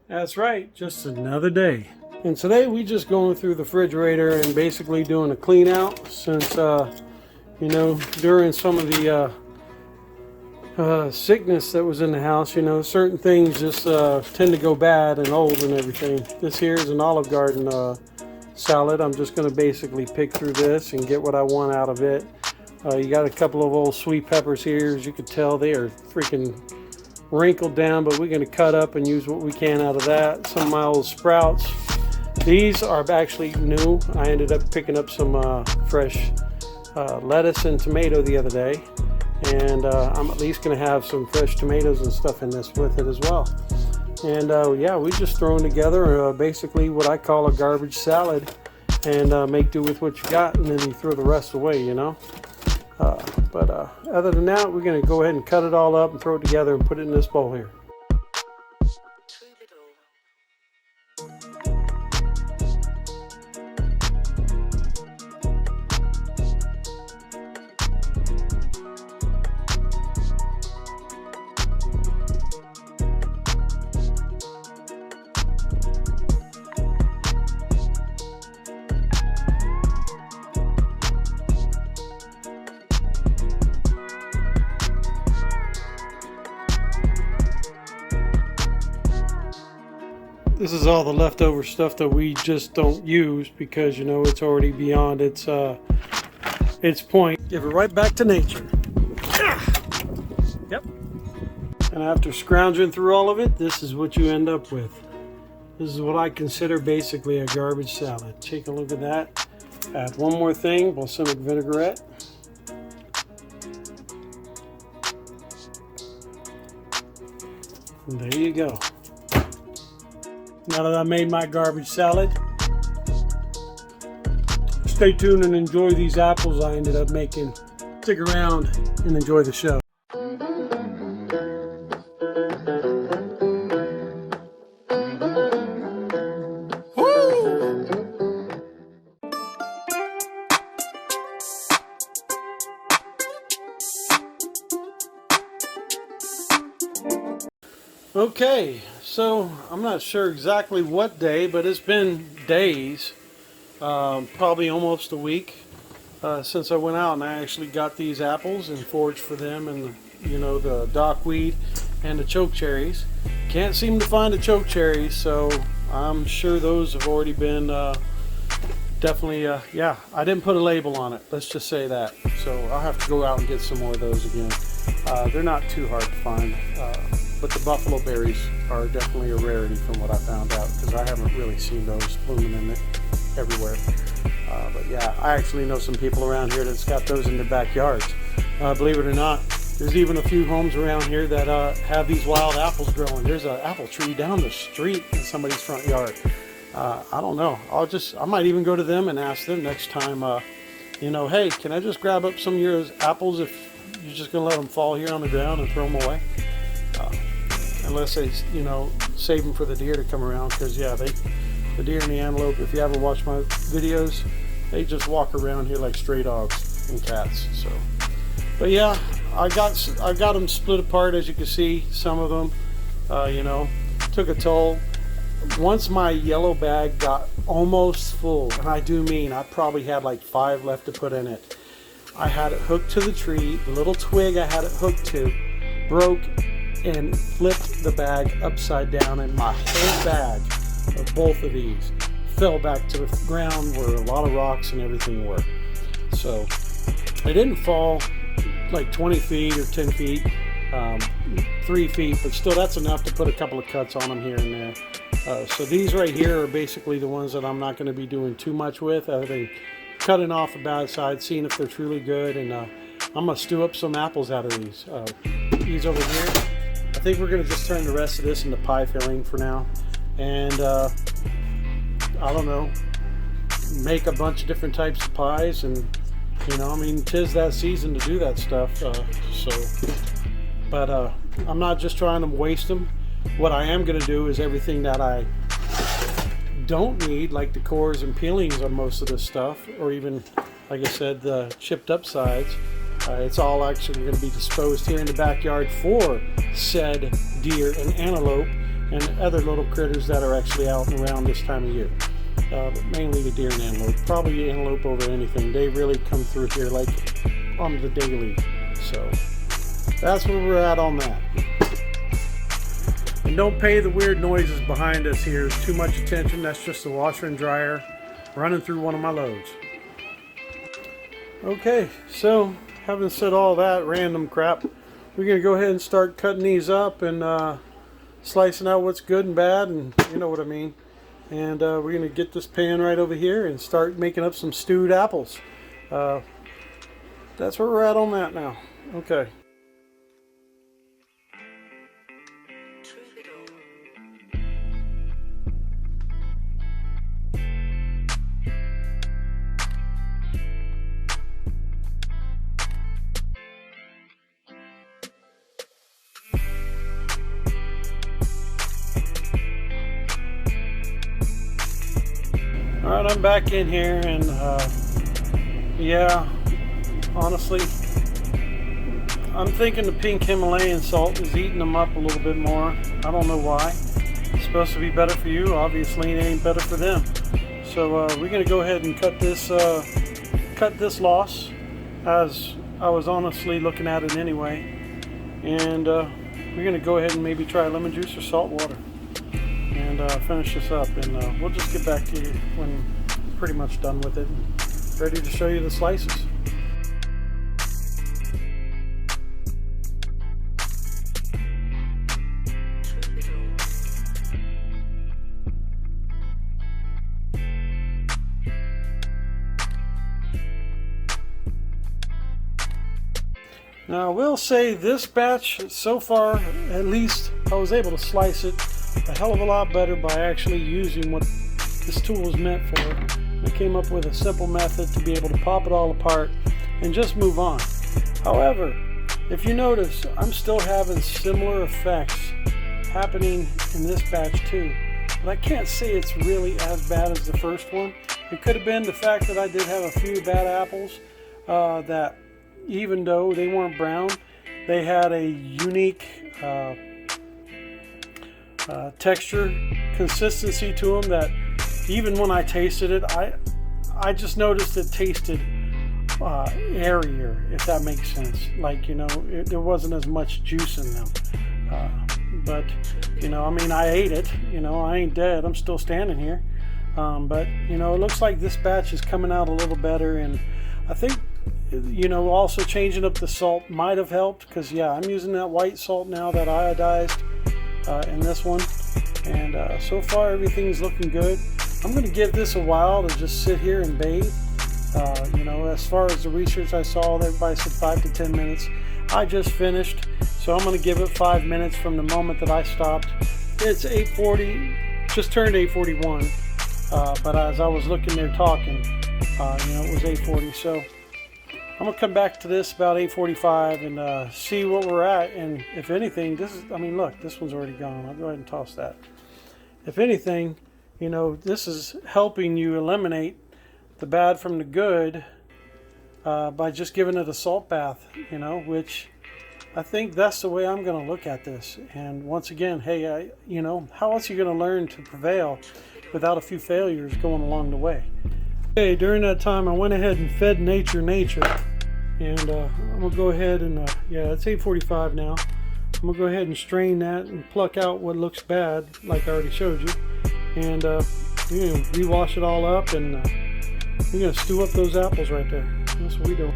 That's right, just another day. And today we just going through the refrigerator and basically doing a clean out since, during some of the sickness that was in the house, certain things just tend to go bad and old and everything. This here is an Olive Garden salad. I'm just going to basically pick through this and get what I want out of it. You got a couple of old sweet peppers here. As you can tell, they are freaking wrinkled down, but we're going to cut up and use what we can out of that. Some of my old sprouts. These are actually new. I ended up picking up some fresh lettuce and tomato the other day, and I'm at least going to have some fresh tomatoes and stuff in this with it as well. And yeah, we just thrown together basically what I call a garbage salad, and make do with what you got, and then you throw the rest away, but other than that, we're going to go ahead and cut it all up and throw it together and put it in this bowl here. This is all the leftover stuff that we just don't use because, it's already beyond its point. Give it right back to nature. Yep. And after scrounging through all of it, this is what you end up with. This is what I consider basically a garbage salad. Take a look at that. Add one more thing, balsamic vinaigrette. And there you go. Now that I made my garbage salad, stay tuned and enjoy these apples I ended up making. Stick around and enjoy the show. Okay, so I'm not sure exactly what day, but it's been days, probably almost a week, since I went out and I actually got these apples and foraged for them, and the dockweed and the choke cherries. Can't seem to find the choke cherries, so I'm sure those have already been definitely, yeah, I didn't put a label on it, let's just say that. So I'll have to go out and get some more of those again. They're not too hard to find. But the buffalo berries are definitely a rarity from what I found out, because I haven't really seen those blooming in it everywhere. But yeah, I actually know some people around here that's got those in their backyards. Believe it or not, there's even a few homes around here that have these wild apples growing. There's an apple tree down the street in somebody's front yard. I don't know. I might even go to them and ask them next time, hey, can I just grab up some of your apples if you're just going to let them fall here on the ground and throw them away? Unless they, save them for the deer to come around, because yeah, the deer and the antelope, if you haven't watched my videos, they just walk around here like stray dogs and cats. So, but yeah, I got them split apart, as you can see. Some of them, took a toll. Once my yellow bag got almost full, and I do mean I probably had like 5 left to put in it, I had it hooked to the tree. The little twig I had it hooked to broke and flipped the bag upside down, and my whole bag of both of these fell back to the ground where a lot of rocks and everything were. So they didn't fall like 20 feet or 10 feet, 3 feet, but still that's enough to put a couple of cuts on them here and there. So these right here are basically the ones that I'm not going to be doing too much with, other than cutting off the bad side, seeing if they're truly good, and I'm going to stew up some apples out of these. These over here, I think we're going to just turn the rest of this into pie filling for now, and I don't know, make a bunch of different types of pies, and tis that season to do that stuff. But I'm not just trying to waste them. What I am going to do is everything that I don't need, like the cores and peelings on most of this stuff, or even, like I said, the chipped up sides, it's all actually going to be disposed here in the backyard for said deer and antelope and other little critters that are actually out and around this time of year. But mainly the deer and antelope. Probably antelope over anything. They really come through here like on the daily. So that's where we're at on that. And don't pay the weird noises behind us here too much attention. That's just the washer and dryer running through one of my loads. Okay, so having said all that random crap, we're going to go ahead and start cutting these up and slicing out what's good and bad, and you know what I mean. And we're going to get this pan right over here and start making up some stewed apples. That's where we're at on that now. Okay. Alright, I'm back in here, and yeah, honestly, I'm thinking the pink Himalayan salt is eating them up a little bit more. I don't know why. It's supposed to be better for you. Obviously, it ain't better for them. So we're going to go ahead and cut this loss, as I was honestly looking at it anyway. And we're going to go ahead and maybe try lemon juice or salt water. And finish this up, and we'll just get back to you when we're pretty much done with it and ready to show you the slices. Now I will say this batch so far, at least I was able to slice it a hell of a lot better by actually using what this tool is meant for. I came up with a simple method to be able to pop it all apart and just move on. However, if you notice, I'm still having similar effects happening in this batch too. But I can't say it's really as bad as the first one. It could have been the fact that I did have a few bad apples that even though they weren't brown, they had a unique texture, consistency to them that even when I tasted it, I just noticed it tasted airier, if that makes sense. Like, you know, there wasn't as much juice in them. But, you know, I mean, I ate it. You know, I ain't dead. I'm still standing here. But, you know, it looks like this batch is coming out a little better. And I think, you know, also changing up the salt might have helped. Because, yeah, I'm using that white salt now, that iodized in this one. And so far, everything's looking good. I'm going to give this a while to just sit here and bathe. You know, as far as the research I saw, everybody said 5 to 10 minutes. I just finished, so I'm going to give it 5 minutes from the moment that I stopped. It's 8:40, just turned 8:41, but as I was looking there talking, you know, it was 8:40. So I'm going to come back to this about 8:45 and see what we're at. And if anything, this is, I mean, look, this one's already gone. I'll go ahead and toss that. If anything, you know, this is helping you eliminate the bad from the good by just giving it a salt bath, you know, which I think that's the way I'm going to look at this. And once again, hey, you know, how else are you going to learn to prevail without a few failures going along the way? Okay, during that time, I went ahead and fed nature. And I'm going to go ahead and, yeah, it's 8:45 now. I'm going to go ahead and strain that and pluck out what looks bad, like I already showed you. And we're going to rewash it all up, and we're going to stew up those apples right there. That's what we do.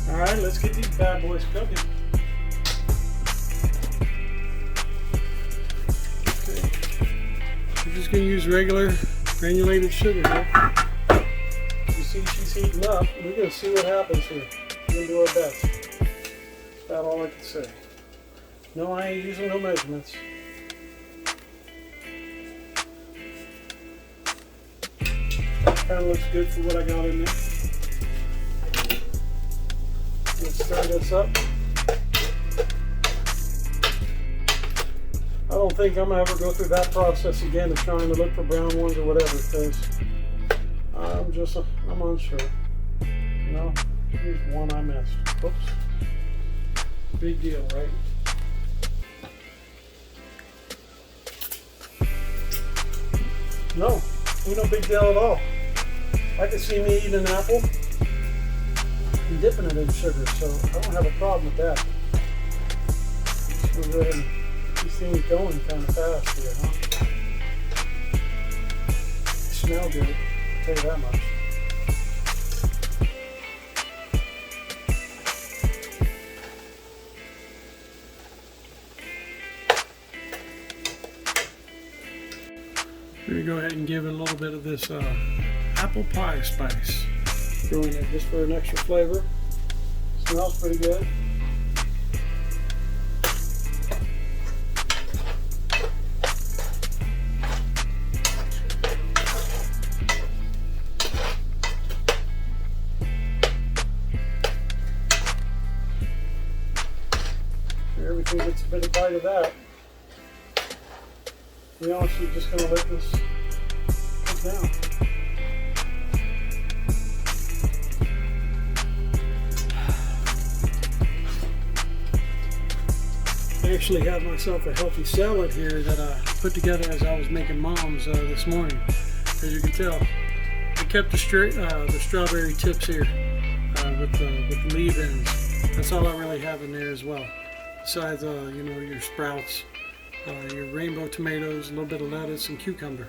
All right, let's get these bad boys cooking. Okay. We're just going to use regular granulated sugar here. You see she's heating up. We're going to see what happens here. We're going to do our best. That's about all I can say. No, I ain't using no measurements. Kind of looks good for what I got in there. Let's stir this up. I don't think I'm going to ever go through that process again of trying to look for brown ones or whatever, because I'm unsure. You know, here's one I missed. Oops. Big deal, right? No, ain't no big deal at all. I can see me eating an apple and dipping it in sugar, so I don't have a problem with that. Just gonna go ahead and get these things going kind of fast here, huh? They smell good, I'll tell you that much. We're going to go ahead and give it a little bit of this apple pie spice. Throw in it just for an extra flavor. Smells pretty good. Everything gets a bit of bite of that. We're honestly just going to let this cook down. I actually have myself a healthy salad here that I put together as I was making Mom's this morning. As you can tell, I kept the strawberry tips here with the leaf ends. That's all I really have in there as well. Besides, you know, your sprouts, your rainbow tomatoes, a little bit of lettuce and cucumber.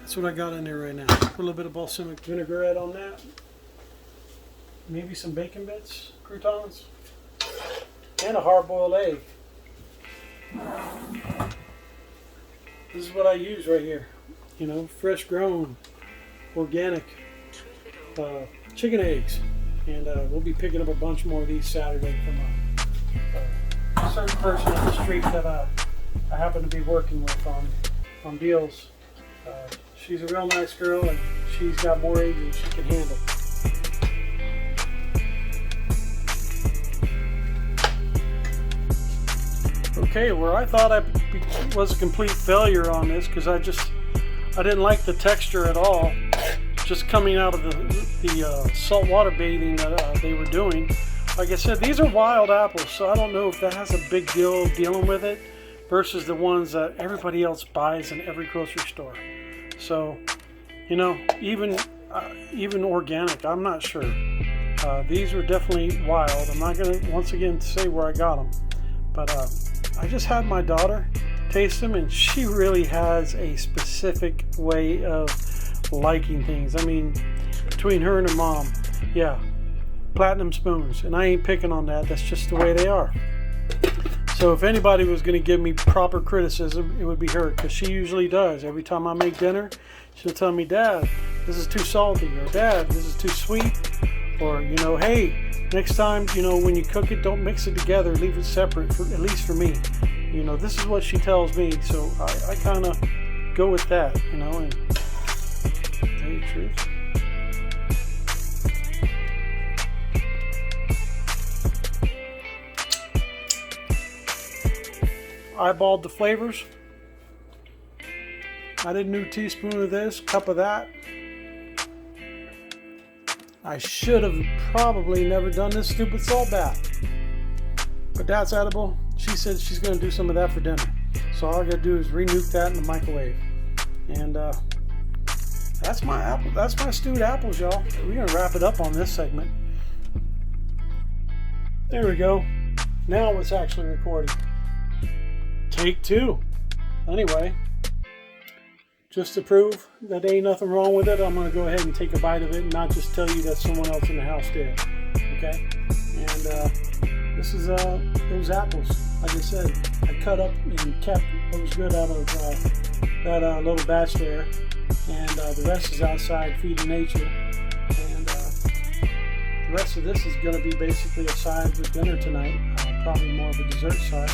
That's what I got in there right now. Put a little bit of balsamic vinaigrette on that. Maybe some bacon bits, croutons, and a hard-boiled egg. This is what I use right here. You know, fresh grown, organic chicken eggs. And we'll be picking up a bunch more of these Saturday from a certain person on the street that I happen to be working with on deals. She's a real nice girl, and she's got more eggs than she can handle. Okay, where I thought I was a complete failure on this because I didn't like the texture at all. Just coming out of the saltwater bathing that they were doing. Like I said, these are wild apples, so I don't know if that has a big deal dealing with it versus the ones that everybody else buys in every grocery store. So, you know, even organic, I'm not sure. These are definitely wild. I'm not going to once again say where I got them, but I just had my daughter taste them, and she really has a specific way of liking things. I mean, between her and her mom, yeah, platinum spoons, and I ain't picking on that. That's just the way they are. So if anybody was going to give me proper criticism, it would be her, because she usually does. Every time I make dinner, she'll tell me, "Dad, this is too salty," or "Dad, this is too sweet," or, you know, "Hey, next time, you know, when you cook it, don't mix it together. Leave it separate, for at least for me." You know, this is what she tells me, so I kind of go with that, you know, and tell you the truth. Eyeballed the flavors. I did a new teaspoon of this, cup of that. I should have probably never done this stupid salt bath, but that's edible. She said she's going to do some of that for dinner, so all I got to do is renuke that in the microwave. And that's my apple. That's my stewed apples, y'all. We're going to wrap it up on this segment. There we go. Now it's actually recording. Take 2. Anyway, just to prove that there ain't nothing wrong with it, I'm going to go ahead and take a bite of it and not just tell you that someone else in the house did. Okay? And this is those apples. Like I said, I cut up and kept what was good out of that little batch there. And the rest is outside feeding nature. And the rest of this is going to be basically a side with dinner tonight. Probably more of a dessert side.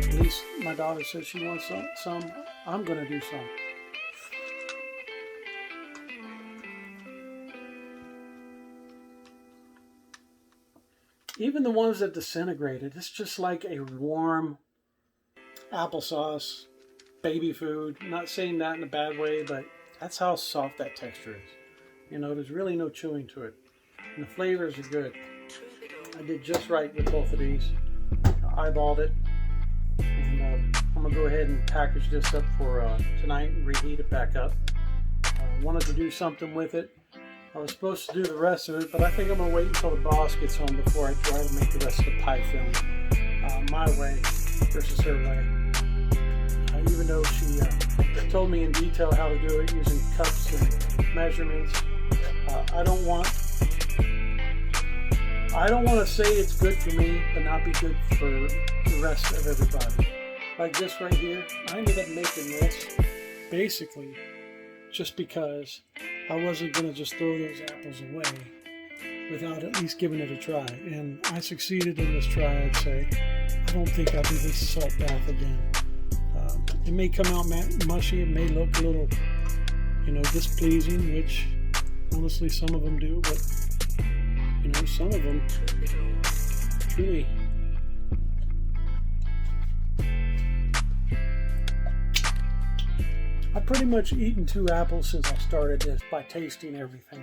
At least my daughter says she wants some. I'm going to do some. Even the ones that disintegrated, it's just like a warm applesauce, baby food. I'm not saying that in a bad way, but that's how soft that texture is. You know, there's really no chewing to it. And the flavors are good. I did just right with both of these. I eyeballed it. And I'm going to go ahead and package this up for tonight and reheat it back up. wanted to do something with it. I was supposed to do the rest of it, but I think I'm going to wait until the boss gets home before I try to make the rest of the pie filling my way versus her way. Even though she told me in detail how to do it using cups and measurements, I don't want to say it's good for me, but not be good for the rest of everybody. Like this right here, I ended up making this basically just because I wasn't going to just throw those apples away without at least giving it a try. And I succeeded in this try, I'd say. I don't think I'll do this salt bath again. It may come out mushy, it may look a little, displeasing, which honestly some of them do, but some of them truly. I've pretty much eaten 2 apples since I started this by tasting everything.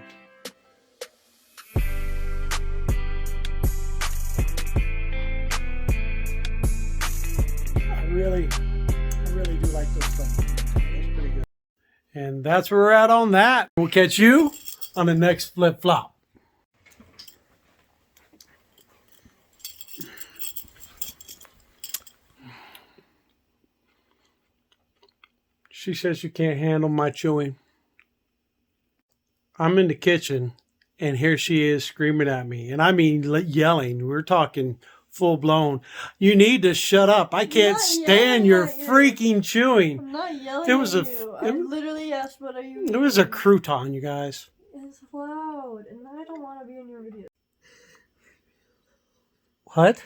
I really do like this stuff. It's pretty good. And that's where we're at on that. We'll catch you on the next flip flop. She says you can't handle my chewing. I'm in the kitchen, and here she is screaming at me. And I mean yelling. We're talking full blown. You need to shut up. I can't stand your freaking chewing. I'm not yelling at you. I literally asked, what are you eating? It was a crouton, you guys. It's loud, and I don't want to be in your video. What?